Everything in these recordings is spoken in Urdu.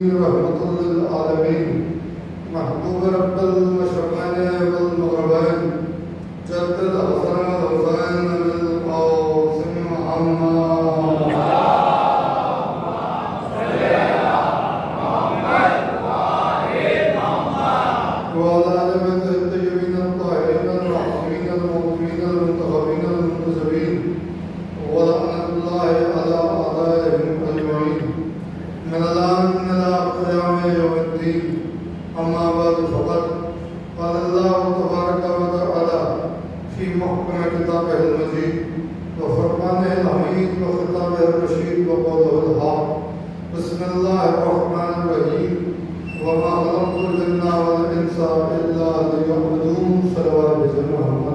رحمة للعالمين محبوب رب المشرقين والمغربين جد الأحسن الحسين بالقاسم محمد وعلى آل بيته الطيبين الطاهرين المعصومين المغفورين المنتخبين المنتجبين ولعنة الله على أعدائهم أجمعين من الآن إلى قيام يوم الدين. أما بعد فقد قال الله تبارك وتعالى في محكم كتابه المجيد وفرقانه الحميد وخطابه الرشيد وقوله الحق. بسم الله الرحمن الرحيم. وما خلقت الجن والإنس إلا ليعبدون. صلوات محمد.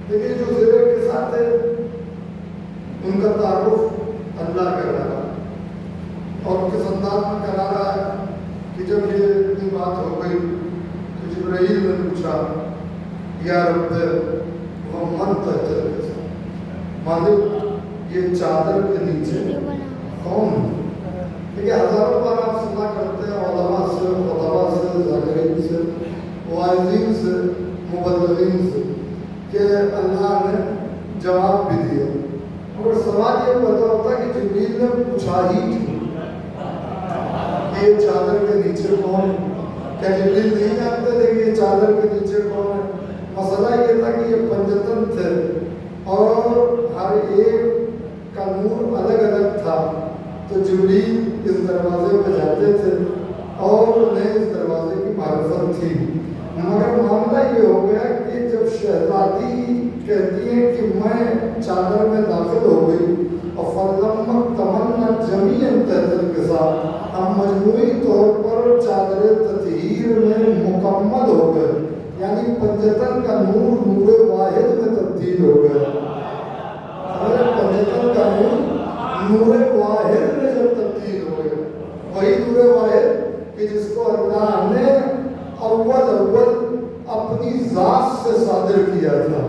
لیکن جو زیرہ کے ساتھ ہے ان کا تعارف اللہ کر رہا ہے اور کس انداز میں کرا رہا ہے کہ جب یہ اتنی بات ہو گئی تو جبرائیل نے پوچھا یا رب وہ من تحت مالک یہ چادر کے نیچے کون ہے؟ دیکھیے ہزاروں بار آپ سنا کرتے ہیں علماء سے، خطباء سے، ذاکرین سے، واعظین سے، مبلغین سے کہ اللہ نے جواب بھی دیا، اور سوال یہ پیدا ہوتا ہے کہ جبریل نے پوچھا ہی کیوں کہ یہ چادر کے نیچے کون ہے؟ کیا جبریل نہیں جانتے تھے کہ یہ چادر کے نیچے کون ہے؟ مسئلہ یہ تھا کہ یہ پنجتن تھے اور ہر ایک کا نور الگ الگ تھا، تو جبریل اس دروازے پہ جاتے تھے اور انہیں اس دروازے کی معرفت تھی۔ مگر معاملہ یہ ہو گیا کہ جب شہزادی کہتی ہیں کہ میں چادر میں داخل ہو گئی اور فَلَمَّا تَمَنَّا جَمِيعًا تَحْتَ الْقِصَاء، ہم مجموعی طور پر چادر تطہیر میں مکمل ہو گئے، یعنی پنجتن کا نور نور واحد میں تبدیل ہو گیا۔ پنجتن کا نور واحد میں جب تبدیل ہو گیا، وہی نور واحد کہ جس کو اللہ نے اول اپنی ذات سے صادر کیا تھا،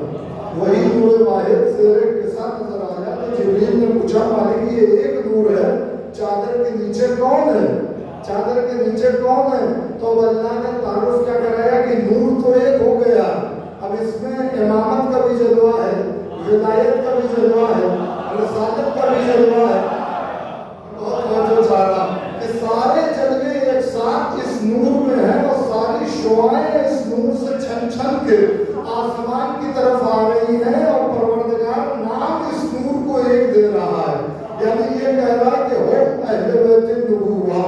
وہی نور واحد زیر قصہ نظر آیا۔ تو جبریل نے پوچھا مالک یہ ایک نور ہے، چادر کے نیچے کون ہے؟ چادر کے نیچے کون ہے؟ تو اللہ نے تعارف کیا کرایا کہ نور تو ایک ہو گیا، اب اس میں امامت کا بھی جلوہ ہے، ولایت کا بھی جلوہ ہے، رسالت کا بھی جلوہ ہے، بہت جو سارا کہ سارے جلوے ایک ساتھ اس نور میں ہیں اور ساری شعائیں اس نور سے چھن چھن کے آسمان کی طرف آ رہی ہیں، اور پروردگار نام اس نور کو ایک دے رہا ہے، یعنی یہ کہہ رہا ہے کہ ہم اہل بیت نبوہ،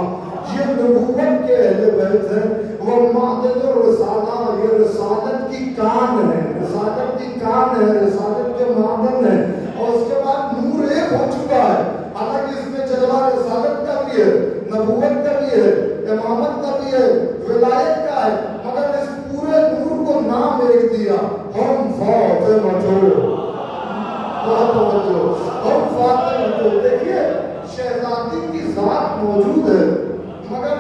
یہ نبوت کے اہل بیت ہیں، وہ معدن الرسالہ، یہ رسالت کی کان ہے، رسالت کی کان ہے، رسالت کے معدن ہے، اور اس کے بعد نور ایک ہو چکا ہے۔ حالانکہ اس میں جلوہ رسالت کا بھی ہے، نبوت کا بھی ہے، امامت کا بھی ہے، ولایت کا ہے، مگر اس پورے نور کو نام ایک دیا، ہم فاطمہ، ہم فاطمہ۔ دیکھیے شہزادی کی ذات موجود ہے، مگر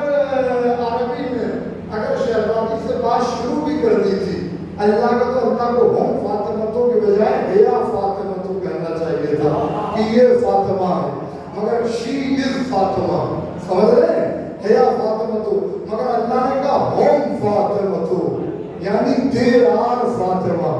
عربی میں اگر شہزادی سے بات شروع بھی کرنی تھی اللہ کا تو اللہ کو ہم فاطمتوں کے بجائے ہیا فاطمتوں کہنا چاہیے تھا کہ یہ فاطمہ ہے، مگر شی از فاطمہ، سمجھ رہے ہیں؟ ہیا فاطمتوں، مگر اللہ نے کہا ہم فاطمتوں، یعنی دیر آر فاطمہ،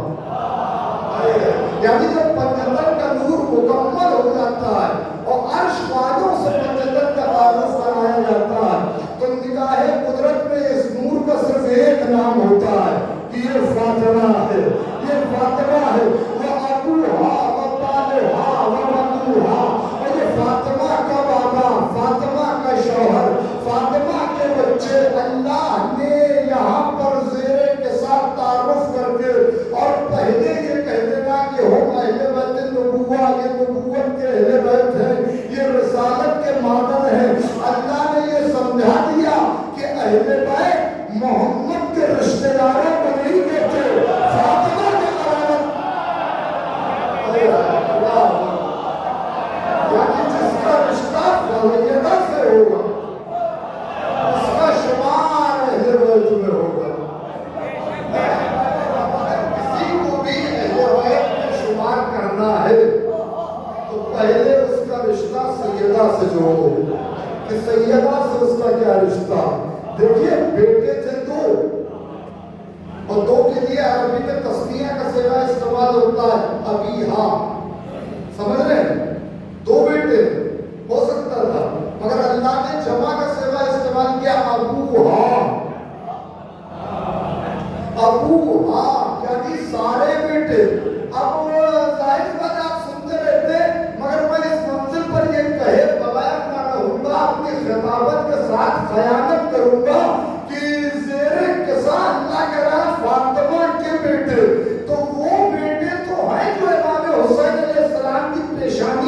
یعنی جب پنجتن کا نور مکمل ہو جاتا ہے اور عرش والوں سے پنجتن کا تعارف کرایا جاتا ہے تو نگاہ قدرت میں اس نور کا صرف ایک نام ہوتا ہے کہ یہ فاطمہ ہے، یہ فاطمہ ہے، وہ ابوہا و طالہا و مدوہا، اور یہ فاطمہ کا بابا، فاطمہ کا شوہر، فاطمہ کے بچے اللہ نے یہاں پر زیر کے ساتھ تعارف کر کے اور پہلے یہ کہہ دینا کہ ہم اہل بیت نبوہ، یہ نبوت کے اہل بیت ہیں، یہ رسالت کے مادن ہیں۔ اللہ نے یہ سمجھا دیا کہ اہل بیت محمد کے رشتہ داروں کو نہیں دیتے، فاطمہ کے قرابت، یعنی جس کا رشتہ فلیدہ سے ہوگا اس کا شمار اہل بیت میں ہوگا۔ کسی کو بھی اہل بیت میں شمار کرنا ہے تو پہلے اس کا رشتہ سیدہ سے جوڑو کہ سیدہ سے اس کا کیا رشتہ۔ دیکھیے بیٹے تھے دو، اور دو کے لیے عربی میں تسمیہ کا صیغہ استعمال ہوتا ہے ابیہا، سمجھ رہے ہیں؟ دو بیٹے ہو سکتا تھا، مگر اللہ نے جمع کا صیغہ استعمال کیا ابوہا، ابوہا یعنی سارے بیٹے۔ اب ظاہر بات آپ سنتے رہتے، مگر میں اس منزل پر یہ کہے بغیر نہ رہوں گا، اپنی خطابت کے ساتھ خیانت کروں گا کہ زیر قصہ اللہ کہہ رہا فاطمہ کے بیٹے، تو وہ بیٹے تو ہیں جو امام حسین علیہ السلام کی پیشانی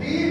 3,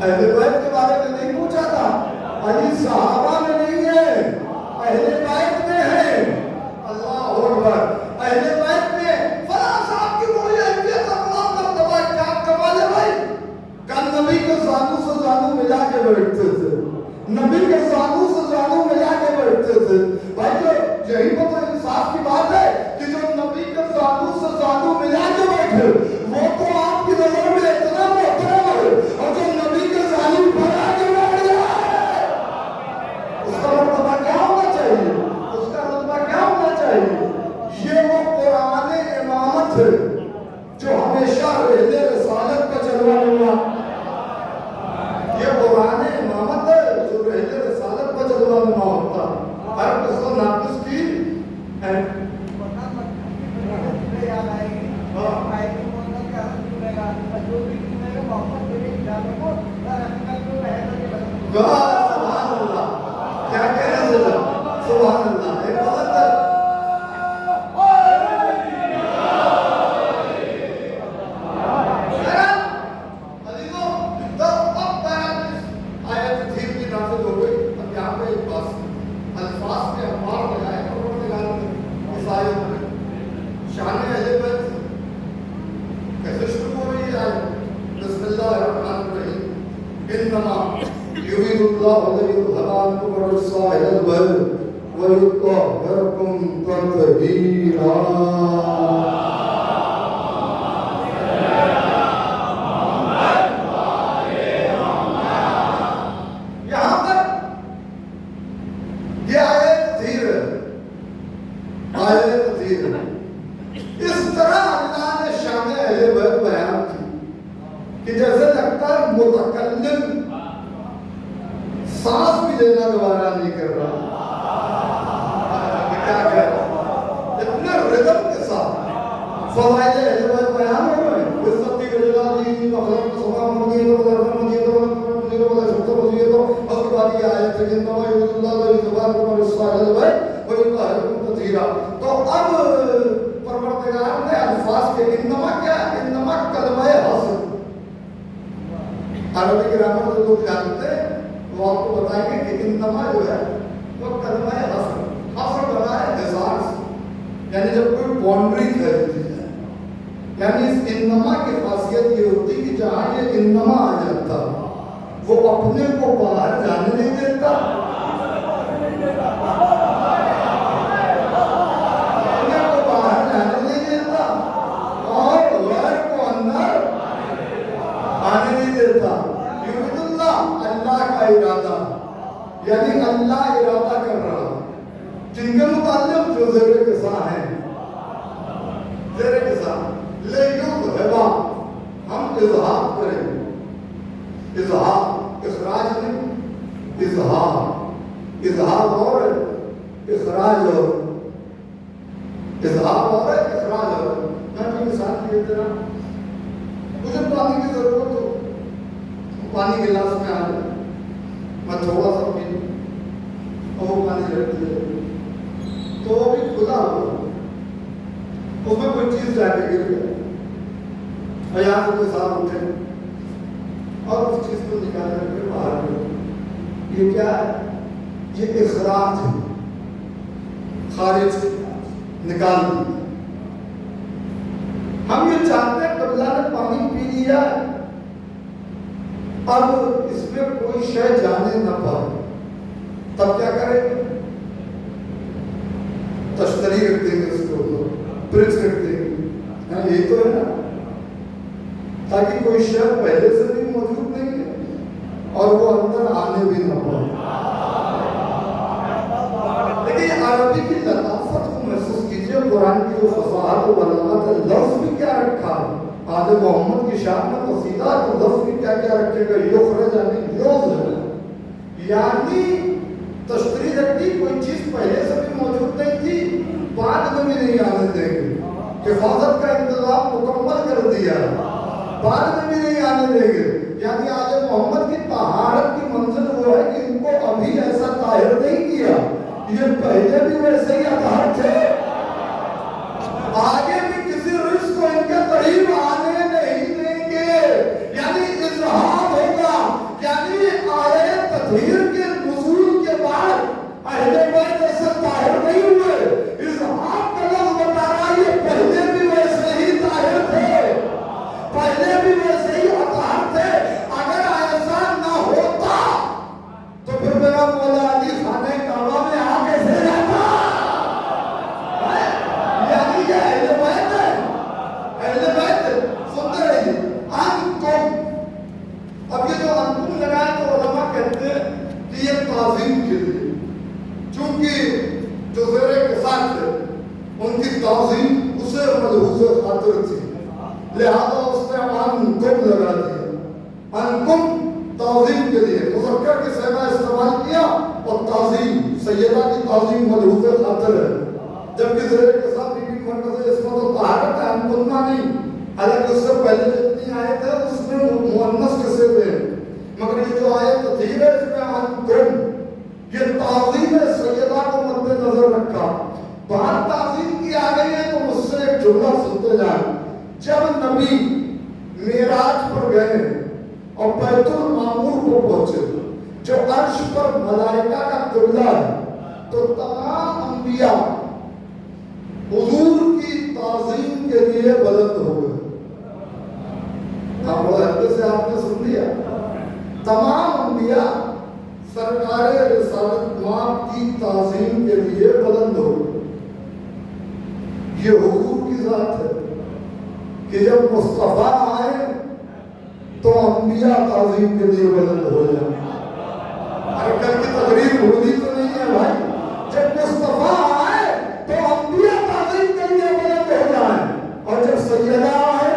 اہل بیت کے بارے میں نہیں پوچھا تھا، علی صحابہ میں نہیں ہے، اہل بیت میں ہے۔ اللہ اکبر، اہل بیت میں فلاں صاحب کی بڑی اہمیت اور مرتبہ، کیا کمال ہے بھائی؟ کل نبی کے زانو سے زانو ملا کے بیٹھتے تھے، نبی کے زانو سے زانو ملا کے بیٹھتے تھے۔ بھائی جو یہی تو انصاف کی بات ہے کہ جو نبی کے زانو سے زانو ملا کے بیٹھے وہ تو آپ کی نظر میں اتنا محترم ہے، اور جو نبی کے زانو بنا کے بیٹھ گیا ہے اس کا مرتبہ کیا ہونا چاہیے؟ اس کا رتبہ کیا ہونا چاہیے؟ یہ وہ قرآن امامت ہے جو ہمیشہ رہتے رسالت کا چلوا ہوا، یہ قرآن امامت ہے جو رہتے رسالت کا چلوا ہوا ہوتا۔ ہر قصہ ناقص کی ہے۔ سبحان اللہ، کیا کہنا ہے؟ سبحان اللہ، ایک بات ہے۔ يريد الله ليذهب عنكم الرجس أهل البيت ويطهركم تطهيرا۔ یہاں پر یہ آیت تیر اس طرح اللہ نے شان اہل بیت بیان کی کہ جیسے لگتا ہے متکلم سانس بھی لینا گوارا نہیں کر رہا، کیا کہہ رہا، اتنے رذم کے ساتھ فضائل اہل بیت بیان ہو رہے ہیں۔ اس سب کی گجلہ مخلق سبا مدید و درفن مدید و مدید و شکر مدید و اس کے بعد یہ آیت ہے کہ انما یرید اللہ علیہ زبان کمر اسفا اہل بیت و یطہرکم تطہیرا۔ تو اب پروردگار نے الفاظ کے انما کیا، انما کلمہ حصر، عربی گرامر جو لوگ جانتے ہیں وہ آپ کو بتائیں گے کہ انما جو ہے وہ کلمہ حصر بنا ہے حصار سے، یعنی جب کوئی باؤنڈری کر دی جائے، یعنی اس انما کی خاصیت یہ ہوتی کہ جہاں یہ انما آ جاتا وہ اپنے کو باہر جانے نہیں دیتا، اپنے کو باہر جانے نہیں دیتا اور غیر کو اندر آنے نہیں دیتا۔ یرید اللہ، اللہ کا ارادہ، یعنی اللہ ارادہ کر رہا، جن کے متعلق جو زیر قصہ ہیں، زیر قصہ لیذہبا، ہم اظہار کریں، اظہار اخراج نہیں، اظہار اور اخراج اور اظہار اور اخراج اور۔ میں بھی مثال دیے تیرا، مجھے پانی کی ضرورت ہو، پانی گلاس میں آ جائے، میں تھوڑا سا پی لوں اور وہ پانی رکھ دیا تو وہ بھی کھلا ہوا، اس میں کوئی چیز جا کے گر گیا، اور یہاں سے کوئی صاحب اٹھے اور اس چیز کو نکال کر کے باہر گئے، یہ کیا ہے؟ یہ اخراج ہے، خارج نکال دیا۔ ہم یہ چاہتے ہیں کہ اللہ نے پانی پی لیا، اب اس میں کوئی شے جانے نہ پائے، تب کیا کریں گے؟ تشتری رکھ دیں گے، اس کو فریج رکھ دیں گے، یہی تو ہے نا، تاکہ کوئی شے پہلے سے بھی موجود نہیں ہے اور وہ اندر آنے بھی نہ پائے۔ لیکن عربی کی لطافت کو محسوس کیجئے، قرآن کی جو فصاحت و بلاغت ہے، لفظ بھی کیا رکھا ہے، آل محمد کی شان میں قصیدہ تو لفظ بھی کیا کیا رکھے گا، یخرج یعنی یوز، یعنی تشتری رکھی، کوئی چیز پہلے سے بھی موجود نہیں تھی، بعد میں بھی نہیں آنے دیں گے، حفاظت کا انتظام مکمل کر دیا، بعد میں بھی نہیں آنے دیں گے، یعنی آل محمد کی طہارت کی منزل وہ ہے کہ ان کو ابھی ایسا طاہر نہیں کیا، یہ پہلے بھی ویسے ہی اطہر تھے، آگے بھی کسی رزق کو ان کے قریب آنے نہیں دیں گے، یعنی اظہار ہوگا تعظیم کے لیے، چونکہ جو زیر کسان تھے ان کی تعظیم اسے ملحوظ خاطر تھی، لہذا اس نے انکم لگا دیا، انکم تعظیم کے لیے مذکر کے صیغہ استعمال کیا، اور تعظیم سیدہ کی تعظیم ملحوظ خاطر ہے، جبکہ زیر کسان بی بی مرکز اس میں تو طہارت ہے، انکمہ نہیں، حالانکہ اس سے پہلے جتنی آیت ہے اس میں مؤنث کے صیغے ہیں، مگر یہ جو آیت تطہیر ہے اس میں انکم، یہ تعظیم سیدہ کو مد نظر رکھا۔ بات تعظیم کی آ گئی ہے تو مجھ سے ایک جملہ سنتے جائیں۔ جب نبی معراج پر گئے اور بیت المعمور کو پہنچے جو عرش پر ملائکہ کا قبلہ ہے، تو تمام انبیاء حضور کی تعظیم کے لیے بلند ہو گئے۔ بڑے حد سے آپ نے سن لیا، تمام انبیاء سرکار رسالت مآب کی تعظیم کے لیے بلند ہو گئے۔ یہ حضور کی ذات ہے کہ جب مصطفیٰ آئے تو انبیاء تعظیم کے لیے بلند ہو جائیں۔ کل کی تقریر بھولی تو نہیں ہے بھائی، جب مصطفیٰ آئے تو انبیاء تعظیم کے لیے بلند ہو جائیں، اور جب سیدہ آئے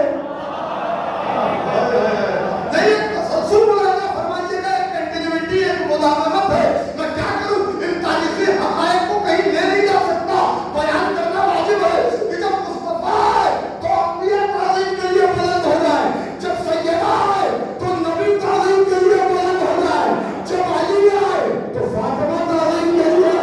نہیں تسلسل بلانا فرمائیے گا، ایک کنٹینیوٹی ایک مداومت ہے۔ میں کیا کروں، ان تاریخی حقائق کو کہیں لے نہیں جا سکتا، بیان کرنا واجب ہے کہ جب مصطفیٰ آئے تو انبیاء تعظیم کے لیے بلند ہو جائیں، جب سیدہ آئے تو نبی تعظیم کے لیے بلند ہو جائیں، جب علی آئے تو فاطمہ تعظیم کے لیے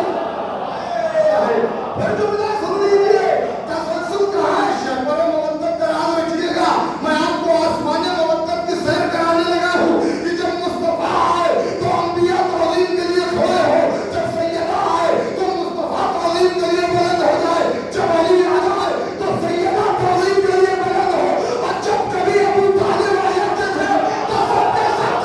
پھر جملہ سن لیجیے، تسلسل کہاں ہے؟ شہبر مودت دراز رکھیے گا، میں آپ کو آسمان مودت کی سیر کرانے لگا ہوں کہ جب مصطفیٰ آئے تو انبیاء تعظیم کے لیے کھڑے ہو، جب سیدہ آئے تو مصطفیٰ تعظیم کے لیے بلند ہو جائے، جب علی آ جائے تو سیدہ تعظیم کے لیے بلند ہو، اور جب کبھی ابو طالب آ جاتے تھے تو سب کے ساتھ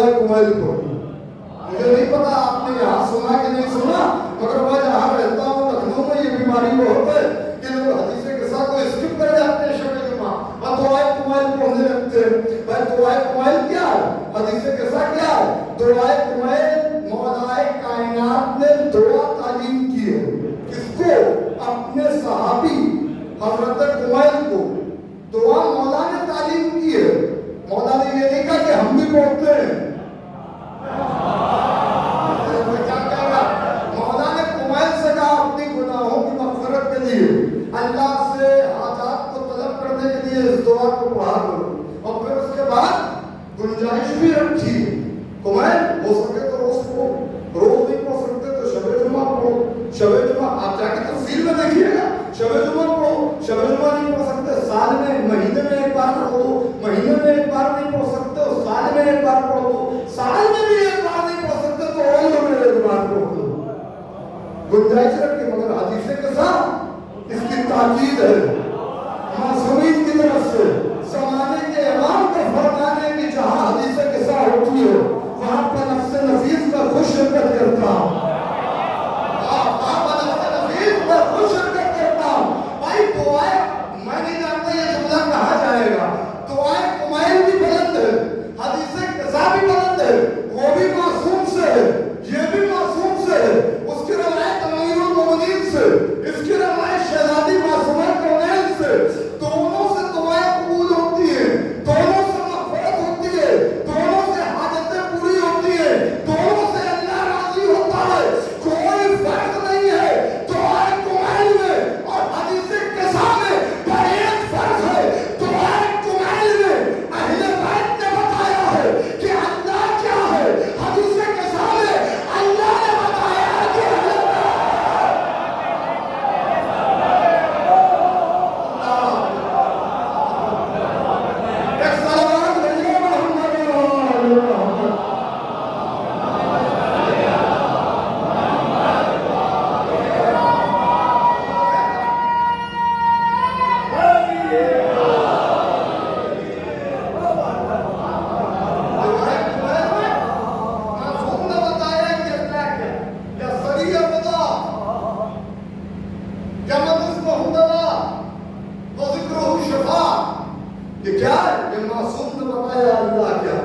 دعائے کمیل پڑھنا. مجھے نہیں پتا آپ نے یہاں سنا کہ نہیں سنا، مگر میں جہاں رہتا ہوں لکھنؤ میں یہ بیماری بہت ہے کہ لوگ حدیث کے ساتھ کو اسکپ کر جاتے ہیں شب جمعہ اور دعائے کمیل پڑھنے لگتے ہیں. بھائی دعائے کمیل کیا ہے؟ حدیث کے ساتھ کیا ہے؟ دعائے کمیل مولا کائنات نے دعا تعلیم کی ہے. کس کو؟ اپنے صحابی حضرت کمیل کو دعا مولا نے تعلیم کی ہے. مولا نے یہ نہیں کہا کہ ہم بھی پڑھتے ہیں. مولا نے کمیل سے کہا اپنی گناہوں کی مغفرت کے لیے اللہ سے حاجات کو طلب کرنے کے لیے اس دعا کو پڑھا کرو. اور پھر اس کے بعد گنجائش بھی رکھی کمیل ہو سکے تو روز پڑھو، روز نہیں پڑھ سکتے تو شب جمعہ پڑھو. شب جمعہ آپ جا کے تفصیل میں دیکھیے گا، شب جمعہ پڑھو. شب جمعہ نہیں پڑھ سکتے سال میں مہینے میں ایک بار پڑھو، مہینے میں ایک بار نہیں پڑھ سکتے تو سال میں ایک بار پڑھو، سال میں بھی ایک بار نہیں پڑھ سکتے تو عمر میں ایک بار پڑھو. گنجائش رکھے. مگر حدیث کے ساتھ اس کی تاکید ہے معصومین کی طرف سے زمانے کے امام کو فرمانے کی جہاں حدیث کے ساتھ ہوتی ہے وہاں پر نفس نفیس کا خوش شرکت کرتا ہوں. خوش شرکت کرتا ہوں. بھائی دعائے میں نہیں جانتا یہ جملہ کہا جائے گا. دعائے کمیل بھی بلند ہے، حدیث قضا بھی بلند ہے، وہ بھی معصوم سے ہے، یہ بھی معصوم سے ہے. اس کی روایت امیر المومنین سے، اس کی روایت شہزادی معصومہ کونین سے. دونوں سے دعائیں قبول ہوتی ہیں، دونوں سے مغفرت ہوتی ہے، دونوں سے حاجتیں پوری ہوتی ہیں، دونوں سے اللہ راضی ہوتا ہے. کوئی فرق نہیں ہے دعائے کمیل میں اور حدیث قضا میں. پر ایک فرق ہے، دعائے کمیل میں اہل بیت نے بتایا ہے کہ اللہ کیا ہے، حدیث قضا میں اللہ نے بتایا کہ ایک سلام بھیجو محمد. یہ کیا ہے؟ یہ معصوم نے بتایا اللہ کیا.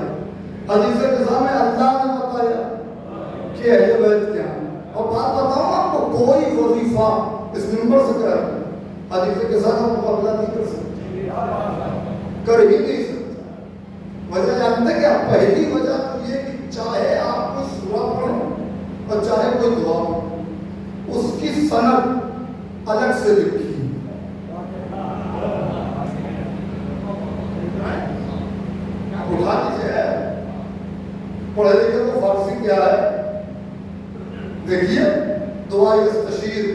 حدیث قضا میں اللہ نے بتایا کہ اہل بیت کیا. اور بات بتاؤں آپ کو، کوئی وظیفہ اس منبر سے کر حدیث قضا کا مقابلہ نہیں کر سکتے، کر ہی نہیں سکتے. وجہ جانتے ہیں کیا؟ پہلی وجہ تو یہ کہ چاہے آپ کوئی سورہ پڑھیں اور چاہے کوئی دعا پڑھیں، اس کی سند الگ سے لکھی. اٹھا دیجیے، پڑھے لکھے تو فارسی کیا ہے دیکھیے. دعائے استشیر،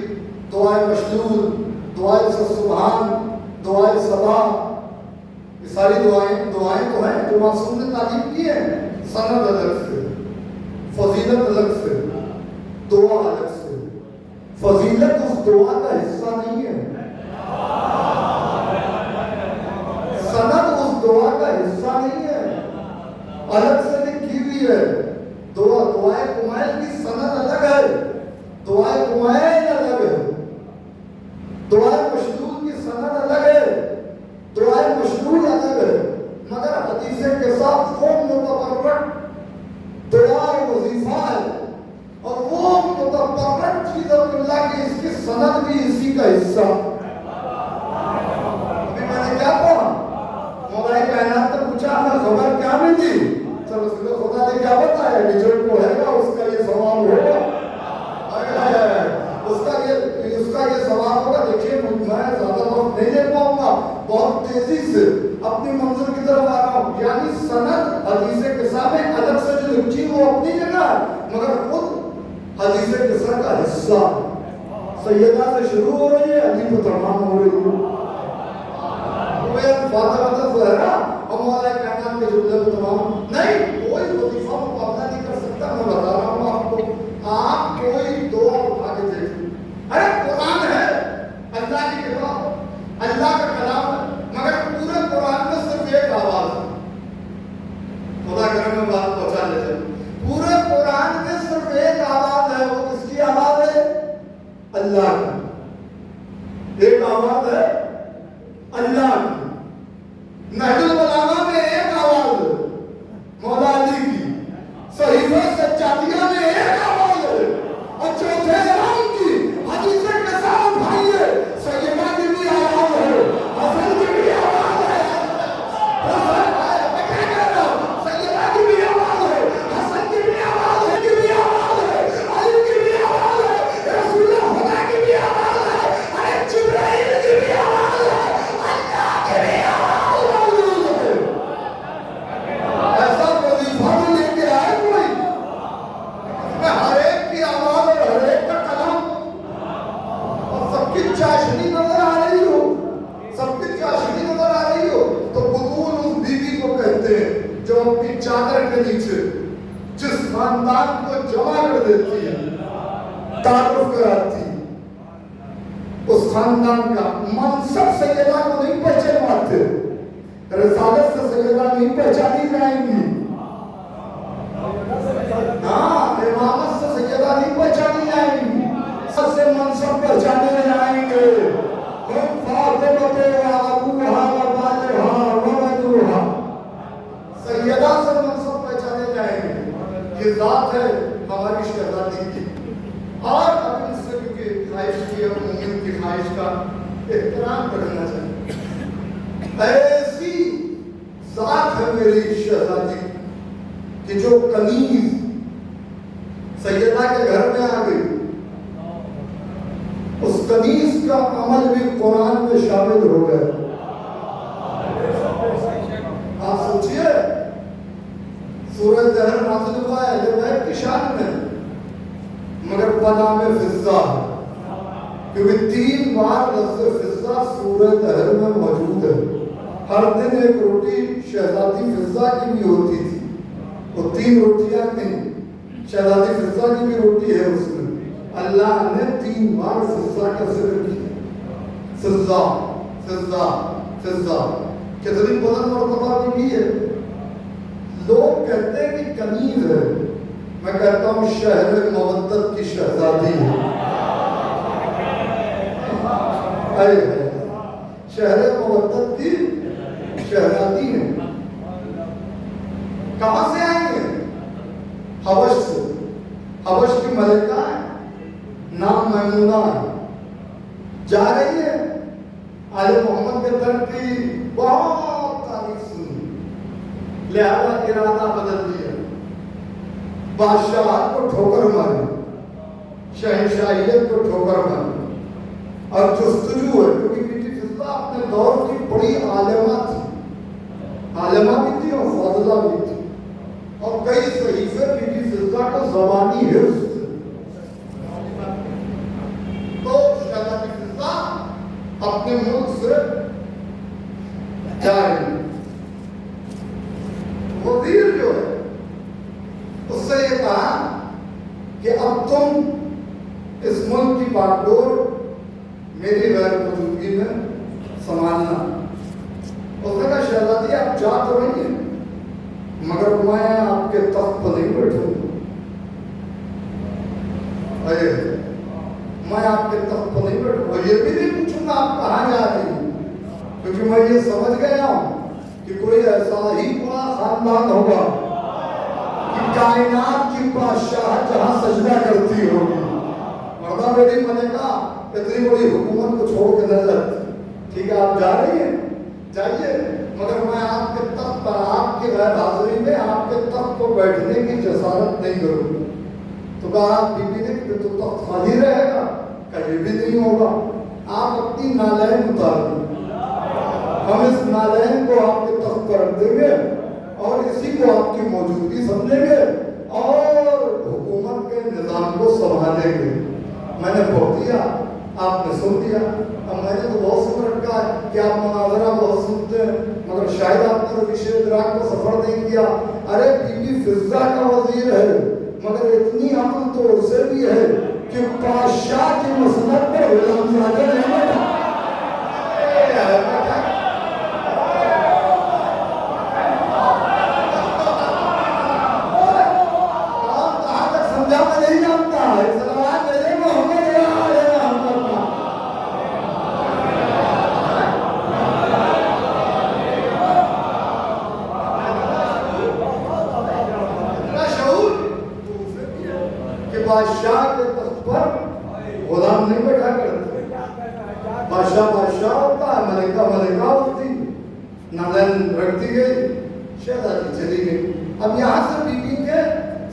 دعائے مشلول، دعائے سبحان، دعائے صباح، یہ ساری دعائیں تو ہیں جو معصوم نے تعلیم کی ہے. سند الگ سے، فضیلت الگ سے، دعا الگ سے. فضیلت اس دعا کا حصہ نہیں ہے، سند اس دعا کا حصہ نہیں ہے، الگ سے لکھی ہوئی ہے. دعائے کمیل کی سند الگ ہے، دعائے کمیل الگ ہے. دعائے مشلول کی سند الگ ہے، دعائے مشلول الگ ہے. مگر حدیث کے ساتھ وہ متبرک دعائے وظیفہ ہے اور وہ متبرک چیز اللہ کی اس کی سند بھی اسی کا حصہ. ابھی میں نے کیا پڑھا؟ مولا کائنات نے پوچھا ہمیں خبر کیا ملی؟ چلو خدا نے کیا بتایا کہ جو پڑھے گا اس کا یہ ثواب ہوگا، اس کا یہ ثواب ہوگا. دیکھیے میں زیادہ وقت نہیں دے پاؤں گا، بہت تیزی سے اپنی منزل کی طرف آ رہا ہوں. یعنی سند حدیث قضا میں الگ سے جو لکھی وہ اپنی جگہ ہے، مگر خود حدیث قضا کا حصہ. سیدہ سے شروع ہو رہی ہے، علی پہ تمام ہو رہی ہے. فاطمہ زہرا اور مولا کائنات کے جملے پہ تمام نہیں. کوئی وظیفہ مقابلہ نہیں کر سکتا. میں بتا رہا ہوں آپ کو، آپ کوئی دعا اٹھا کے دیکھیں. ارے قرآن ہے اللہ کی کتاب، اللہ کا کلام ہے، مگر پورے قرآن میں صرف ایک آواز ہے. خدا کرم میں بات پہنچا دے. صحیفہ سجادیہ میں ایک آواز ہے اور چوتھے امام کی حدیثیں کے ساتھ اٹھائیے سیدہ کی بھی آواز ہے حسن کی بھی آواز ہے حسن میں کیا کہہ رہا ہوں سیدہ کی بھی آواز ہے حسن کی بھی آواز ہے کی بھی آواز ہے علی کی بھی آواز ہے رسول خدا کی بھی آواز ہے ارے جبرائیل کی بھی آواز ہے اللہ کی بھی آواز موجود ہے ایسا وظیفہ بھی لے کے آئے کوئی میں ہر ایک کی آواز اور ہر ایک کا کلام اور سب کی چاشنی نظر آ رہی ہو سب کی چاشنی نظر آ رہی ہو تو بطول اس بیوی کو کہتے ہیں جو اپنی چادر کے نیچے جس خاندان کو جمع کر دیتی ہے تعارف کراتی اس خاندان کا منصب سیدہ کو نہیں پہچانواتے رسالت سے سیدہ نہیں پہچانی جائیں گی ہاں امامت سے سیدہ نہیں پہچانی جائیں گی سب سے منصب پہچانے جائیں گے ہم فاطمہ و ابوہا و بالہا و ولدہا سیدہ سے منصب پہچانے جائیں گے یہ ذات ہے ہماری شہزادی کی اور اب اس سے کیونکہ خواہش کی اور مومن کی خواہش کا احترام کرنا چاہیے ایسی ذات ہے میری شہزادی کہ جو کنیز سیدہ کے گھر میں آ گئی اس کنیز کا عمل بھی قرآن میں شامل ہو گیا آپ سوچئے سورہ دہر نازل ہوا ہے جب ہے کی شان میں مگر بنام فضہ کیونکہ 3 بار لفظ فضہ سورہ دہر میں موجود ہے ہر دن ایک روٹی شہزادی فضہ کی بھی ہوتی تھی وہ 3 روٹیاں نہیں شہزادی فضہ کی بھی روٹی ہے اس میں اللہ نے 3 بار فضہ کا ذکر کیا فضہ فضہ فضہ کتنی بلند مرتبہ بھی ہے لوگ کہتے ہیں کہ کنیز ہے میں کہتا ہوں شہر مودت کی شہزادی ہے شہر مودت کی شہزادی ہے کہاں سے آئیں گے حبش سے حبش کی ملکہ ہے نام میمونہ ہے جا رہی ہے آل محمد کے در کی بہت تعریف سنی لہذا ارادہ بدل دیا بادشاہت کو ٹھوکر ماری شہنشاہیت کو ٹھوکر ماری اور جستجو ہے کیونکہ بیٹی فضہ اپنے دور کی بڑی عالمہ تھی عالمہ بھی تھی اور فاضلہ بھی تھی اور کئی صحیفے بیٹی فضہ کو زبانی حفظ تھے تو شہزادی فضہ اپنے ملک سے جا رہی وزیر جو ہے اس سے یہ کہا کہ اب تم اس ملک کی باغ ڈور میری غیر موجودگی میں سنبھالنا اس نے کہا شہزادی آپ جا تو رہی ہیں مگر میں آپ کے تخت پر نہیں بیٹھوں میں آپ کے تخت پر نہیں بیٹھوں اور یہ بھی نہیں پوچھوں گا آپ کہاں جا رہی ہیں کیونکہ میں یہ سمجھ گیا ہوں کہ کوئی ایسا ہی بڑا خاندان ہوگا کہ کائنات کی بادشاہ جہاں سجدہ کرتی ہوگی مردہ بیٹی ملکہ اتنی بڑی حکومت کو چھوڑ کے نہ جاتی ٹھیک ہے آپ جا رہی ہیں جائیے مگر میں آپ کے تخت پر آپ کی غیر حاضری میں آپ کے تخت پر بیٹھنے کی جسارت نہیں کروں تو کہا بی بی نے کہ تو تخت خالی رہے گا کہیں بھی نہیں ہوگا آپ اپنی نالین اتار دیں ہم اس نالین کو آپ کے تخت پر رکھ دیں گے اور اسی کو آپ کی موجودگی سمجھیں گے اور حکومت کے نظام کو سنبھالیں گے میں نے پڑھ دیا آپ نے سن دیا اب میں نے تو بہت سن رکھا ہے کہ آپ مناظرہ بہت سنتے ہیں مگر شاید آپ نے روش ادراک کو سفر نہیں کیا ارے بی بی فضہ کا وزیر ہے مگر اتنی عقل تو اسے بھی ہے کہ بادشاہ کی مسلط پر غلام زادہ نہیں بیٹھا بادشاہ کے تخت پر غلام نہیں بیٹھا کرتے، بادشاہ بادشاہ ہوتا ہے، ملکہ ملکہ ہوتی، نالین رکھ دی گئی، شہزادی چلی گئی۔ اب یہاں سے بی بی کے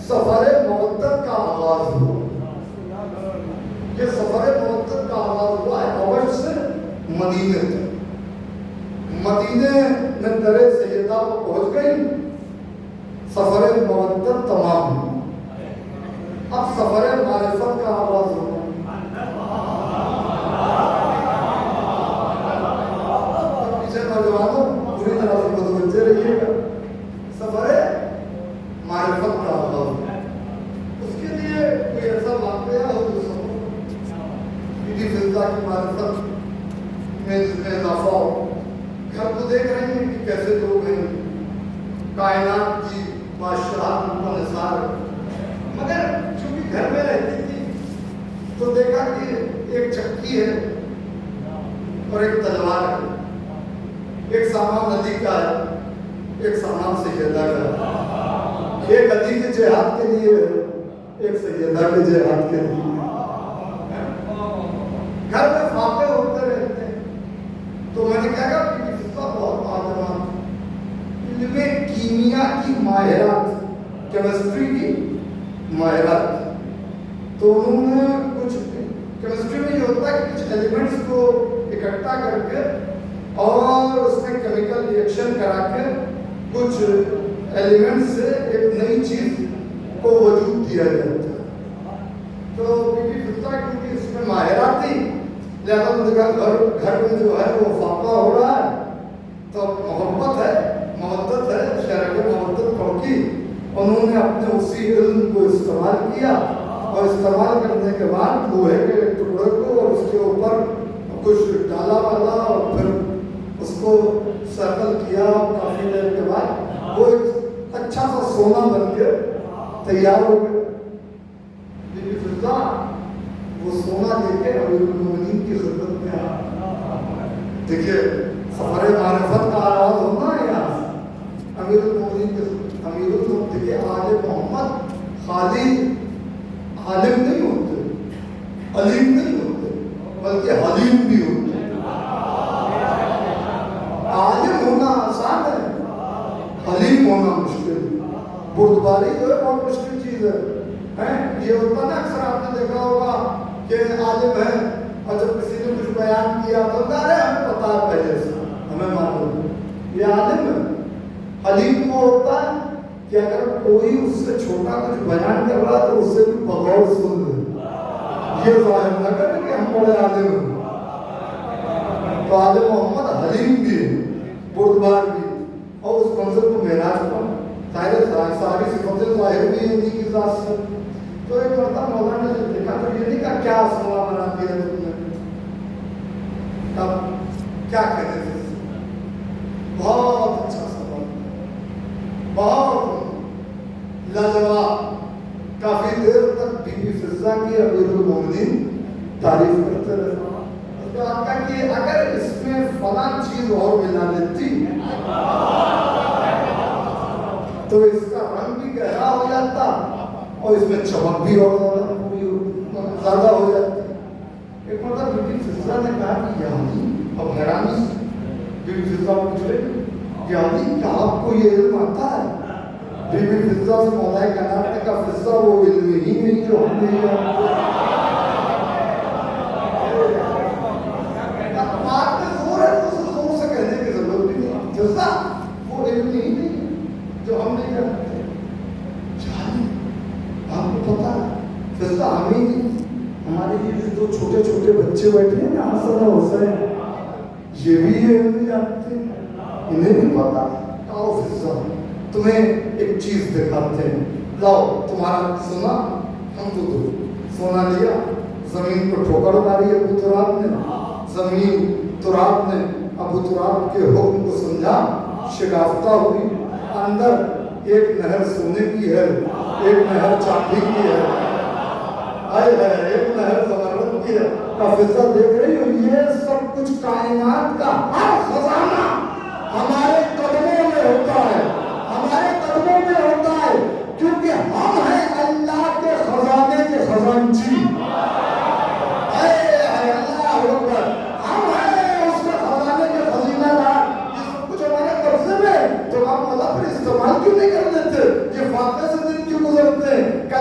سفر مودت کا آغاز ہوا۔ یہ سفر مودت کا آغاز ہوا ہے حبش سے مدینے تک۔ مدینے میں در سیدہ کو پہنچ گئی، سفر مودت تمام ہوا۔ اب سفر معرفت کا آغاز ہوا۔ پیچھے نوجوانوں پوری طرح سے متوجہ رہیے گا، سفر معرفت کا آغاز ہوا۔ اس کے لیے کوئی ایسا واقعہ ہو جو سفر بی بی فضہ کی معرفت میں جس میں اضافہ ہو۔ گھر کو دیکھ رہے ہیں کہ کیسے لوگ ہیں، کائنات کی بادشاہ کو نثار، مگر چونکہ گھر میں رہتی تھی تو دیکھا کہ ایک چکی ہے اور ایک تلوار ہے، ایک سامان ندی کا ہے، ایک سامان سیدہ کا ہے، ایک ندی کے جہاد کے لیے ہے، ایک سیدہ کے جہاد کے لیے۔ گھر میں فاقے ہوتے رہتے ہیں۔ تو میں نے کہا کہ بہت آدمان علم کیمیا کی ماہرات، کیمسٹری کی ماہرات، تو انہوں نے کچھ کیمسٹری میں یہ ہوتا ہے کہ کچھ ایلیمنٹس کو اکٹھا کر کے اور اس میں کیمیکل ریئیکشن کرا کے کچھ ایلیمنٹ سے ایک نئی چیز کو وجود دیا جاتا ہے۔ تو بی بی فضہ کیونکہ اس میں ماہرات تھی، لہذا نے دیکھا گھر میں جو ہے وہ فاقہ ہو رہا ہے تو محبت ہے، مودت ہے، شہر کے مودت پڑکی، انہوں نے اپنے اسی علم کو استعمال کیا اور استعمال کرنے کے بعد لوہے کے ٹکڑے کو اور اس کے اوپر کچھ ڈالا والا اور پھر اس کو سرکل کیا، کافی دیر کے بعد وہ ایک اچھا سا سونا بن کے تیار ہو گیا۔ بی بی فضہ وہ سونا لے کے امیر المومنین کی خدمت میں آیا۔ دیکھیے سفر معرفت کا آغاز ہونا ہے یہاں سے۔ امیر المومنین دیکھیے آج محمد خالی عالم نہیں ہوتے، علیم نہیں ہوتے، بلکہ حلیم بھی ہوتے۔ عالم ہونا آسان ہے، حلیم ہونا مشکل ہے۔ بردباری جو ہے بہت مشکل چیز ہے۔ یہ ہوتا نا اکثر آپ نے دیکھا ہوگا کہ عالم ہے اور جب کسی نے کچھ بیان کیا تو ارے ہمیں پتا ہے پہلے سے، ہمیں معلوم ہے، یہ عالم ہے۔ حلیم وہ ہوتا ہے کہ اگر کوئی اس سے چھوٹا کچھ بیان کر رہا تو اس سے بھی بغور سن لے، یہ ظاہر نہ کرے کہ ہم بڑے عالم ہیں۔ تو عالم محمد حلیم بھی ہے، بردبار بھی، اور اس منظر کو معراج پر ساری صفتیں ظاہر بھی ہیں انہی کی ذات سے۔ تو ایک مرتبہ مولانا نے دیکھا تو یہ نہیں کہا کیا سونا بنا دیا تم نے، تب کیا کہتے تھے، بہت اچھا سوال، بہت لاجواب۔ کافی دیر تک بی بی فضہ کی امیر المومنین تعریف کرتے رہے۔ اس کے بعد کہا کہ اگر اس میں فلاں چیز اور ملا دیتی تو اس کا رنگ بھی گہرا ہو جاتا اور اس میں چمک بھی اور زیادہ ہو جاتی۔ ایک مرتبہ بی بی فضہ نے کہا کہ یعنی، اب حیرانی سے بی بی فضہ پوچھ رہے یعنی کیا آپ کو یہ علم آتا ہے؟ بی بی فضہ سے مولا کائنات نے کہا فضہ وہ علم ہی نہیں جو ہم نے بات میں زور ہے تو اسے زور سے کہنے کی ضرورت بھی نہیں، فضہ وہ علم ہی نہیں جو ہم نہیں کرتے۔ جانی آپ کو پتا ہے فضہ ہمیں نہیں، ہمارے یہ جو چھوٹے چھوٹے بچے بیٹھے ہیں نا حسن و حسین، یہ بھی یہ علم جانتے ہیں، انہیں نہیں پتا۔ آؤ فضہ تمہیں ایک چیز دکھاتے ہیں، لاؤ تمہارا سونا ہم کو دو۔ سونا لیا، زمین کو ٹھوکر ماری ابو تراب نے، زمین تراب نے ابو تراب کے حکم کو سمجھا، شگافتہ ہوئی، اندر ایک نہر سونے کی ہے، ایک نہر چاندی کی ہے، ایک نہر زمرد کی ہے۔ فضہ دیکھ رہی ہو یہ سب کچھ کائنات کا ہر خزانہ ہمارے قدموں میں ہوتا ہے، ہمارے قدموں میں ہوتا ہے، کیونکہ ہم ہیں اللہ کے خزانے کے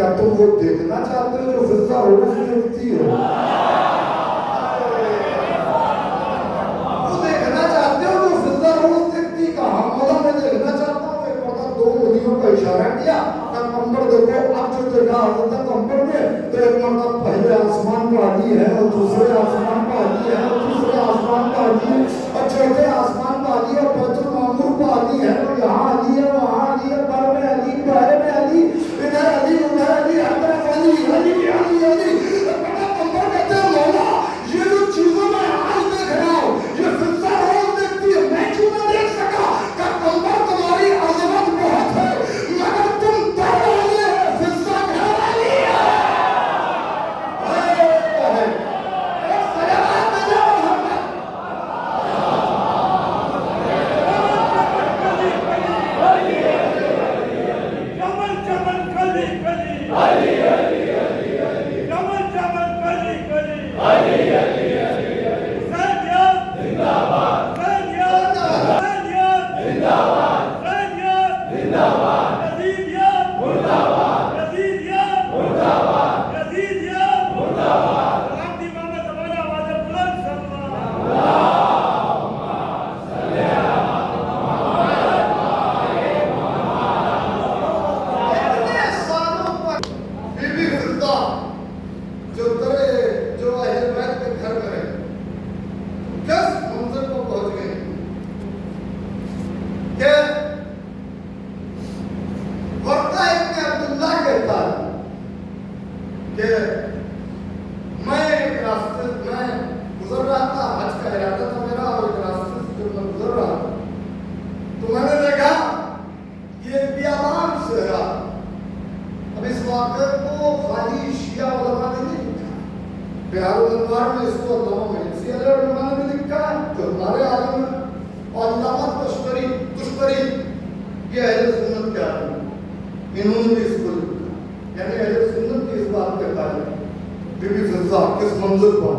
کیا تم وہ دیکھنا چاہتے ہو جو فضہ روز دیکھتی ہے؟ وہ دیکھنا چاہتے ہو جو فضہ روز دیکھتی؟ کہاں مولا میں دیکھنا چاہتا ہوں. ایک مرتبہ دو ندیوں کا اشارہ کیا کہ کمبر دیکھو. اب جو جگہ حضرت کمبر میں تو ایک مرتبہ پہلے آسمان کا علی ہے اور دوسرے آسمان کا علی ہے اور تیسرے آسمان کا علی ہے اور چوتھے آسمان کا علی ہے اور بیت المعمور کا علی ہے. اور یہاں علی ہے وہاں علی ہے پر میں علی باہر میں علی ادھر علی ادھر علی ہر طرف علی علی علی علی. کمبر کہتے ہیں مولا یہ جو چیزوں میں آج دیکھ رہا ہوں یہ فضہ روز دیکھتی ہے میں کیوں نہ دیکھ سکا؟ کہ کمبر تمہاری عظمت بہت ہے مگر تم دور والے ہو فضہ گھر والی ہے. ایک سلام ملا محمد. جمل جمل کلی کلی علی علی علی علی جمل جمل کلی کلی علی علی علی علی حسینیت زندہ باد حسینیت زندہ باد حسینیت زندہ باد یزیدیت مردہ باد یزیدیت مردہ باد یزیدیت مردہ باد. سلام دی محمد زمانہ آواز بلند صلی اللہ اتنے سالوں پر بی بی فضہ جو اہل بیت کے گھر میں رہے کس منظر کو پہنچ گئی کہ ورقہ ابن عبداللہ کہتا ہے کہ میں ایک راستے میں گزر رہا تھا. حج کا ارادہ تھا میرا اور ایک راستے سے جب میں گزر رہا تھا تو میں نے دیکھا یہ بیابان صحرا. اب اس واقعے کو خالی شیعہ علماء نے نہیں لکھا. بہار الانوار میں اس کو علامہ مجلسی علیہ الرحمٰن نے بھی لکھا ہے جو ہمارے عالم ہیں. اور علامہ تشتری یہ اہل سنت کے عالم ہیں. انہوں نے بھی اس کو لکھا. یعنی اہل سنت کی اس بات پہ قائل ہے. بی بی فضہ کس منظر پر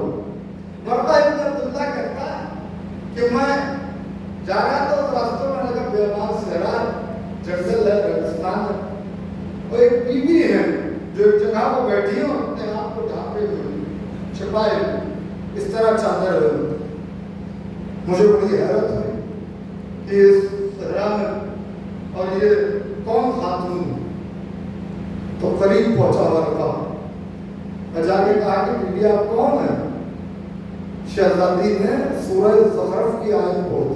ورقہ ابن عبداللہ کہتا ہے کہ میں جا رہا تھا اس راستے میں لگا بیابان صحرا جنگل ہے ریگستان ہے اور ایک بیوی ہے جو ایک جگہ پر بیٹھی ہوں اپنے آپ کو ڈھانپے ہوئی چھپائے ہوئی اس طرح چادر ہے. مجھے بڑی حیرت ہوئی کہ اس صحرا میں اور یہ کون خاتون ہے. تو قریب پہنچا ورقہ. میں جا کے کہا کہ بیوی آپ کون ہیں؟ شہزادی نے سورہ زخرف کی آیت پڑھی.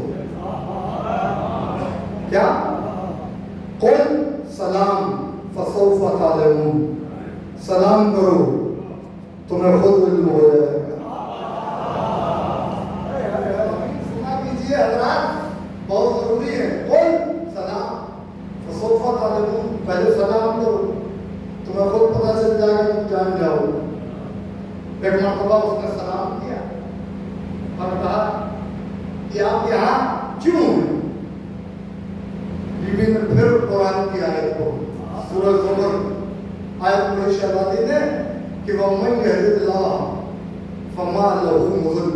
کیا؟ قل سلام فسوف تعلمون. سلام کرو تمہیں خود علم ہو جائے گا. سنا کیجیے حضرات بہت ضروری ہے. قل سلام فسوف تعلمون. پہلے سلام کرو تمہیں خود پتہ چل جائے گا تم جان جاؤ. ایک مرتبہ اس نے سلام کیا اور کہا کہ آپ یہاں کیوں ہیں؟ بی بی نے پھر قرآن کی آیت کو سورہ زمر آیت پڑھی شہزادی نے کہ وَمَن يَهْدِ اللَّهُ فَمَا لَهُ مُضِلٌّ.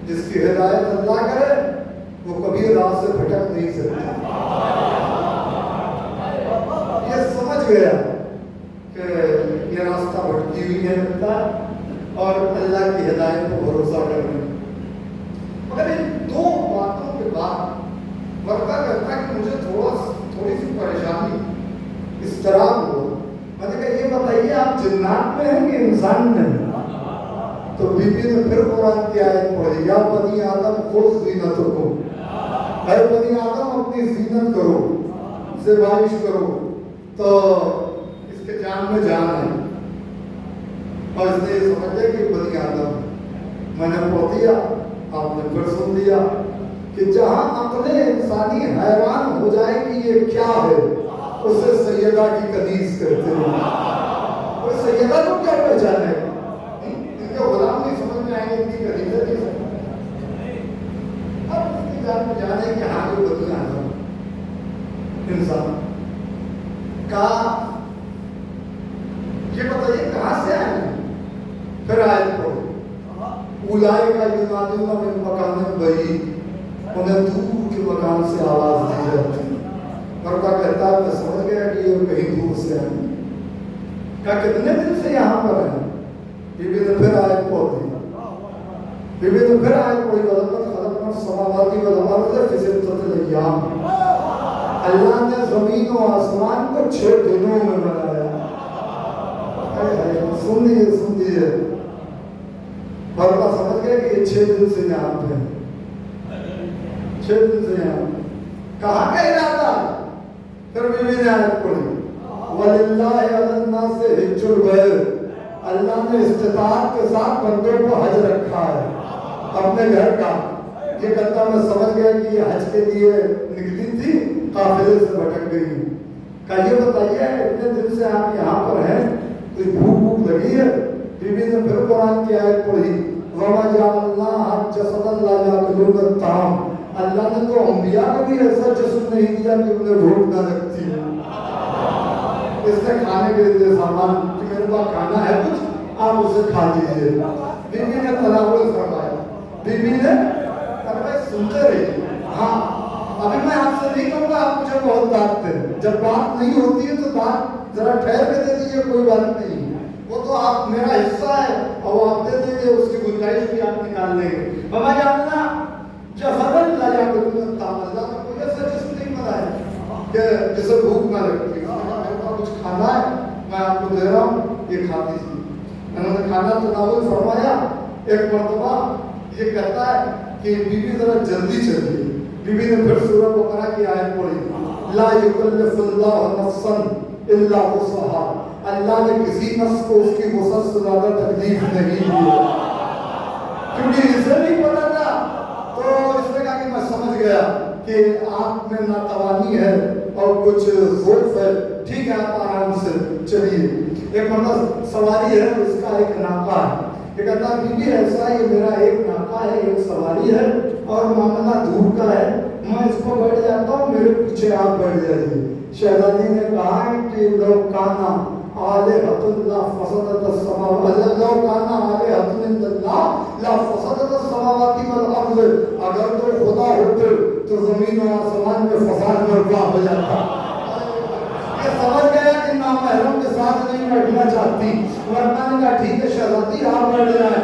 جس کی ہدایت اللہ کرے وہ کبھی راہ سے بھٹک نہیں سکتا. یہ سمجھ گیا کہ یہ راستہ بھٹکی ہوئی ہے لگتا اور اللہ کی ہدایت کو بھروسہ کرنے. مگر ان دو باتوں کے بعد ورقہ کہتا ہے کہ مجھے تھوڑی سی پریشانی اضطراب ہوا. میں نے کہا یہ بتائیے آپ جنات میں ہیں کہ انسان میں ہیں؟ تو بی بی نے پھر قرآن کی آیت پڑھی یا بنی آدم خذ زینتکم. اے بنی آدم اپنی زینت کرو زیبائش کرو. تو اس کے جان میں جان ہے اور اس نے یہ سمجھا کہ بنی آدم. میں نے پڑھ دیا آپ نے پھر سن لیا کہ جہاں عقل انسانی حیران ہو جائے کہ یہ کیا ہے اسے سیدہ کی کنیز کرتے ہیں. اور سیدہ کو کیا پہچانے ان کے غلام نہیں سمجھ میں آئیں گے ان کی کنیزیں نہیں سمجھ میں. اب اس کی جان میں جانے کہ ہاں جو بنی آدم انسان کا یہ بتائیے کہاں سے آئے. پھر آیت پڑھو اولئک ینادون من مکان بعید. انہیں دور کے مکان سے آواز دی جاتی. ورقہ کہتا ہے میں سمجھ گیا کہ یہ کہیں دور سے آئے. کہا کتنے دن سے یہاں پر ہیں؟ بیوی نے پھر آیت پڑھی، بیوی نے پھر آیت پڑھی، وَلَقَدْ خَلَقْنَا السَّمَاوَاتِ وَالْأَرْضَ فِي سِتَّةِ أَيَّامٍ، اللہ نے زمین و آسمان کو 6 دنوں میں بنایا۔ سن لیے بڑا سمجھ گئے کہ یہ 6 دن سے یہاں پہ 6 دن سے یہاں کہاں کا ارادہ؟ پھر بیوی نے آیت پڑھی وَلِلَّهِ عَلَى النَّاسِ حِجُّ الْبَيْتِ، اللہ نے استطاعت کے ساتھ بندوں کو حج رکھا ہے اپنے گھر کا۔ یہ کہتا میں سمجھ گیا کہ یہ حج کے لیے نکلی تھی، قافلے سے بھٹک گئی۔ کہا یہ بتائیے اتنے دن سے آپ یہاں پر ہیں، کوئی بھوک لگی ہے؟ بیوی نے پھر قرآن کی آیت پڑھی وَمَا جَعَلْنَاهَا جَسَدًا لَا يَأْكُلُونَ الطَّعَامَ، اللہ نے تو انبیاء کو بھی ایسا جسم نہیں دیا کہ انہیں بھوک نہ لگتی ہے۔ اس نے کھانے کے لیے سامان کہ میرے پاس کھانا ہے کچھ، آپ اسے کھا لیجیے۔ بیوی نے تناول فرمایا، بیوی نے سنتے رہیے۔ ہاں ابھی میں آپ سے نہیں کہوں گا آپ مجھے بہت ڈانٹتے ہیں، جب بات نہیں ہوتی ہے تو بات ذرا ٹھہر کے دے دیجیے، کوئی بات نہیں، وہ تو آپ میرا حصہ ہے اور وہ آپ دے دیں گے، اس کی گنجائش بھی آپ نکال لیں گے۔ بابا جاننا جسداً لا یأکلون الطعام، اللہ کا کوئی ایسا جسم نہیں بنایا کہ جسے بھوک نہ لگتی۔ میرے پاس کچھ کھانا ہے میں آپ کو دے رہا ہوں، یہ کھاتی تھی۔ انہوں نے کھانا تناول فرمایا۔ ایک مرتبہ یہ کہتا ہے کہ بیوی ذرا جلدی چلیے، بیوی نے پھر سورہ بقرہ کی آیت پڑھی لا یکلف اللہ نفسا الا وسعها، اللہ نے کسی نفس کو اس کی وسعت سے زیادہ تکلیف نہیں دی، کیونکہ اسے نہیں پتا تھا۔ تو اس نے کہا کہ میں سمجھ گیا کہ آپ میں ناتوانی ہے اور کچھ ضعف ہے، ٹھیک ہے آپ آرام سے چلیے۔ ایک مرتبہ سواری ہے، اس کا ایک ناقہ ہے، یہ کہتا ہے بی بی ایسا یہ میرا ایک ناقہ ہے، ایک سواری ہے اور معاملہ دور کا ہے، میں اس کو بیٹھ جاتا ہوں، میرے پیچھے آپ بیٹھ جائیے۔ شہزادی نے کہا کہ لو کانا آلہۃ اللہ فسدت السماوات، لو کانا آلہۃ اللہ لا فسدت السماوات والارض، اگر تو خدا ہوتے تو زمین و آسمان میں فساد برپا ہو جاتا۔ یہ سمجھ گیا کہ نامحرم کے ساتھ نہیں بیٹھنا چاہتی، ورنہ نے کہا ٹھیک ہے شہزادی آپ بیٹھ جائیں۔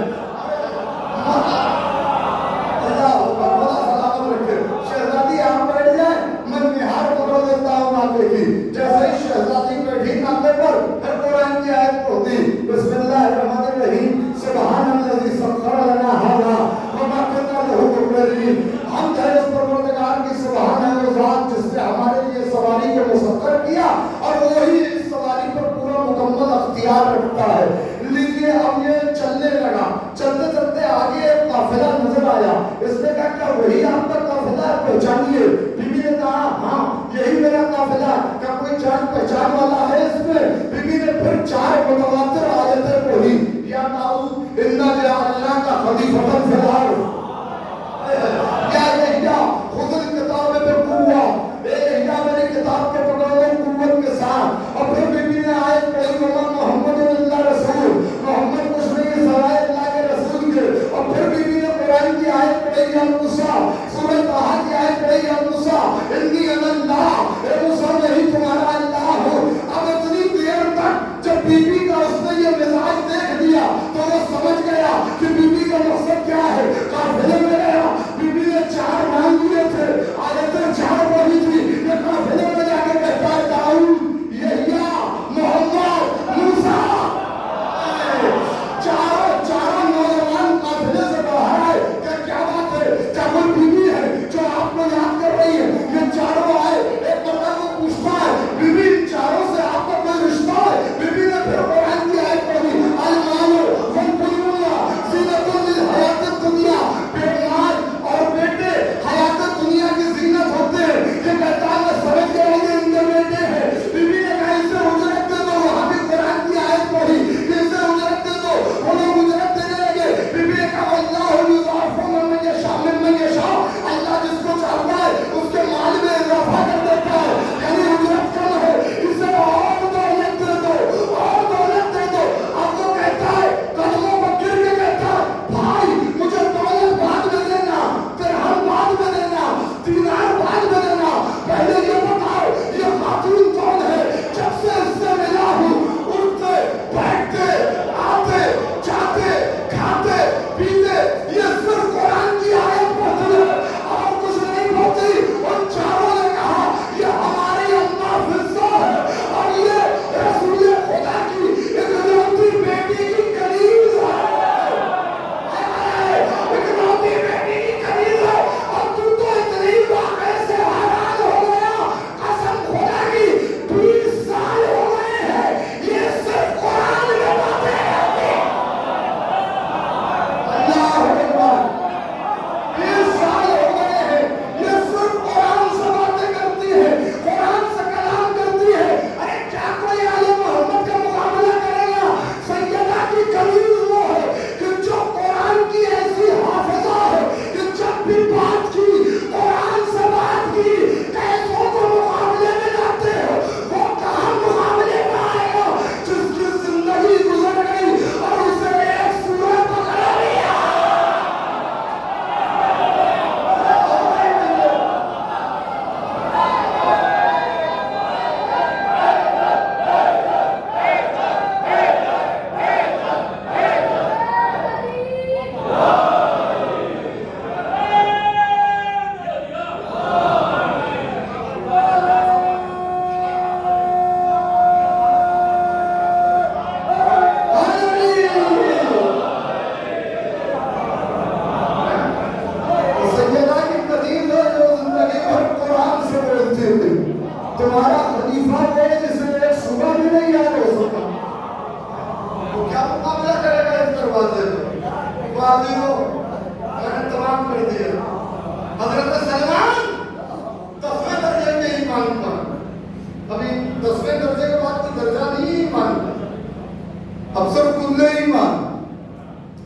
اللہ بڑا سلامت رکھے، شہزادی آپ بیٹھ جائیں، میں نہار پکڑ دیتا ہوں ناقے کی۔ جیسے ہی شہزادی بیٹھی ناقے پر، پھر قرآن کی آیت پڑھتی بسم اللہ الرحمن الرحیم سبحان الذی سخر لنا ھذا وما كنا له مقرنین، ہم ہے اس پروردگار کی سبحان ہے وہ ذات جس نے ہمارے لیے سواری کو مسخر کیا اور وہی اس سواری پر پورا مکمل اختیار رکھتا ہے۔ لیجیے اب یہ چلنے لگا، چلتے چلتے آگے ایک قافلہ نظر آیا، اس نے کہا کیا وہی آپ کا قافلہ ہے، پہچانیے؟ بی بی نے کہا ہاں یہی میرا قافلہ، کیا کوئی جان پہچان والا ہے اس میں؟ بی بی نے پھر 4 متواتر آیتیں پڑھی یا داؤد انا جعلناک خلیفۃ فی الارض، یا یحییٰ خذ الکتاب بقوہ، اے یحییٰ میری کتاب کو پکڑ لو قوت کے ساتھ۔ اور پھر بی بی نے آیت پڑھی وما محمد الا رسول، محمد کچھ نہیں سوائے اللہ کے رسول کے۔ اور پھر بی بی نے قرآن کی آیت پڑھی یا موسیٰ، سورہ طٰہٰ کی آیت پڑھی یا موسیٰ انی انا اللہ، اے موسیٰ یہی تمہارا اللہ ہوں،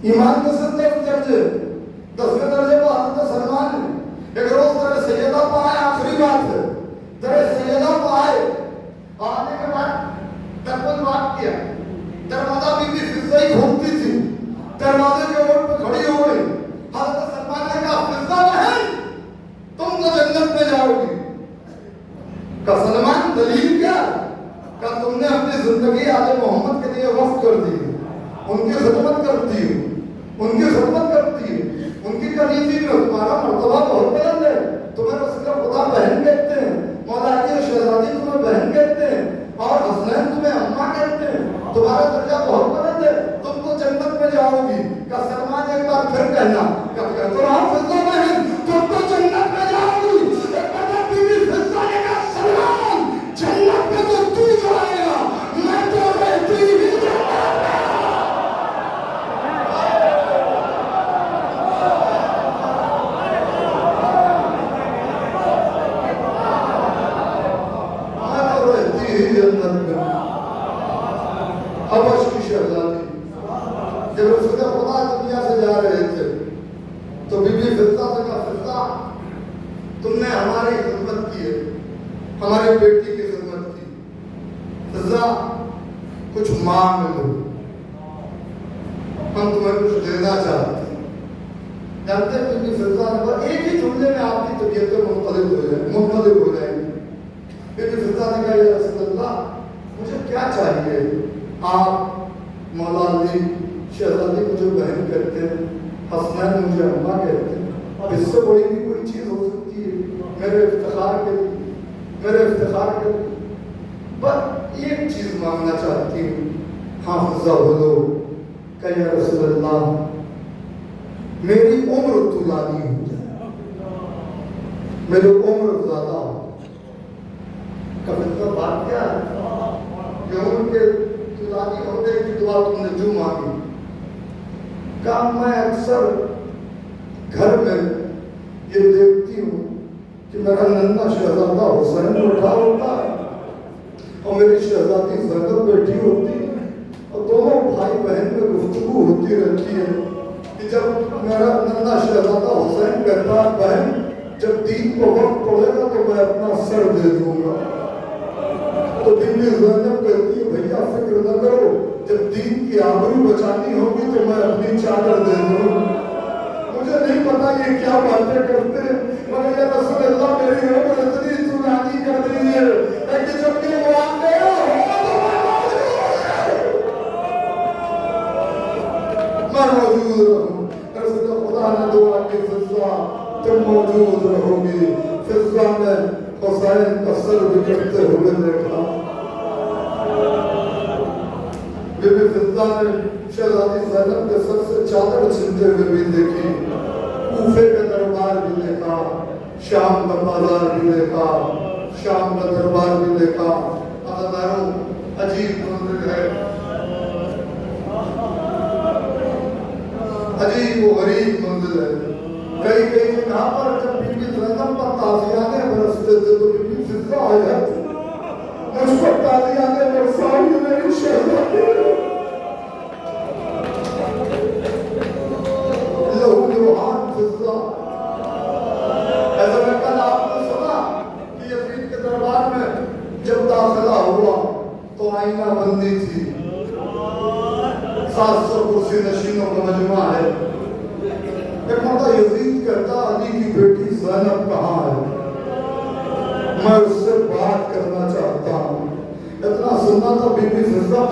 ایمان کے 70 درجے، 10ویں درجے پر حضرت سلمان نے ایک روز در سیدہ پہ آئے، آخری بات ہے، در سیدہ پہ آئے، آنے کے بعد دروازہ بات کیا، دروازہ بی بی فضہ ہی کھولتی تھی، دروازے کے اوپر پہ کھڑی ہو گئی، حضرت سلمان نے کہا فضہ بہن تم تو جنت میں جاؤ گی۔ کہا سلمان دلیل کیا؟ کہا تم نے اپنی زندگی آل محمد کے لیے وقف کر دی، ان کی خدمت کرتی ہو، ان کی خدمت کرتی ہو، ان کی قریبی میں تمہارا مرتبہ بہت بلند ہے، تمہیں رسول خدا بہن کہتے ہیں، مولا علی شہزادی تمہیں بہن کہتے ہیں، اور حسنین تمہیں اماں کہتے ہیں، تمہارا درجہ بہت بلند ہے، تم تو جنت میں جاؤ گی۔ کہا سلمان ایک بار پھر کہنا، کہا تو رہا فضہ بہن تم تو جنت میں جاؤ گی۔ ایک بار بی بی فضہ نے کہا سلمان جنت میں تو تو جائے گا، میں تو رہتی ہی جنت میں۔ حبش کی شہزادی جب رسول خدا دنیا سے جا رہے تھے تو بی بی فضہ سے کہا فضہ تم نے ہماری خدمت کی ہے، ہماری بیٹی کی خدمت کی، فضہ کچھ مانگ لو، ہم تمہیں کچھ دینا چاہتے ہیں۔ جانتے ہیں بی بی فضہ نے کہا ایک ہی جملے میں آپ کی طبیعتیں منقلب ہو جائیں گی۔ بی بی فضہ نے کہا یا رسول اللہ مجھے کیا چاہیے؟ آپ مولا علی شہزادی مجھے بہن کہتے ہیں، حسنین مجھے اماں کہتے ہیں، اب اس سے بڑی بھی کوئی چیز ہو سکتی ہے میرے افتخار کے لیے، میرے افتخار کے لیے بس ایک چیز مانگنا چاہتی ہوں۔ حافظہ بولو کہ یا رسول اللہ میری عمر طولانی ہو جائے، میری عمر زیادہ ہو۔ کبھی بات کیا ہے کہ عمر کے طولانی ہونے کی دعا تم نے جو مانگی؟ کہا میں اکثر گھر میں یہ دیکھتی ہوں کہ میرا ننھا شہزادہ حسین بیٹھا ہوتا ہے اور میری شہزادی زینب بیٹھی ہوتی ہے اور دونوں بھائی بہن میں گفتگو ہوتی رہتی ہے کہ جب میرا ننھا شہزادہ حسین کہتا ہے بہن جب دین کو وقت پڑے گا تو میں اپنا سر دے دوں گا، تو بی بی زینب کہتی ہے بھیا فکر نہ کرو، جب دین کی آبرو بچانی ہوگی تو میں اپنی چادر دے دوں۔ مجھے نہیں پتا یہ کیا باتیں کرتے ہیں، مگر یا رسول اللہ میری عمر اتنی طولانی کر دیجیے کہ جب یہ واقعہ ہو میں موجود رہوں۔ رسول خدا نے دعا کی فضہ تم موجود رہو گی۔ فضہ نے حسین کا سر بکھرتے ہوئے دیکھا، بی بی فضہ نے شہزادی زینب کے سر سے چادر چھنتے ہوئے بھی دیکھی، کوفے کا دربار بھی دیکھا، شام کا بازار بھی دیکھا، شام کا دربار بھی دیکھا۔ عزیزانو عجیب منظر ہے، عجیب و غریب منظر ہے۔ کئی جگہ پر جب بی بی زینب پر تازیانے برستے تھے تو بی بی فضہ آ جاتی، مجھ پر تازیانے برساؤ گی میری شہزادی، لہو لوحان فضہ۔ ایسا میں کل آپ نے سنا کہ یزید کے دربار میں جب داخلہ ہوا تو آئینہ بندی تھی، 700 کرسی نشینوں کا مجمع ہے۔ ایک مرتبہ یزید کہتا علی کی بیٹی زینب کہاں ہے، میں اس سے بات کرنا چاہتا ہوں۔ اتنا سننا تھا بی بی فضہ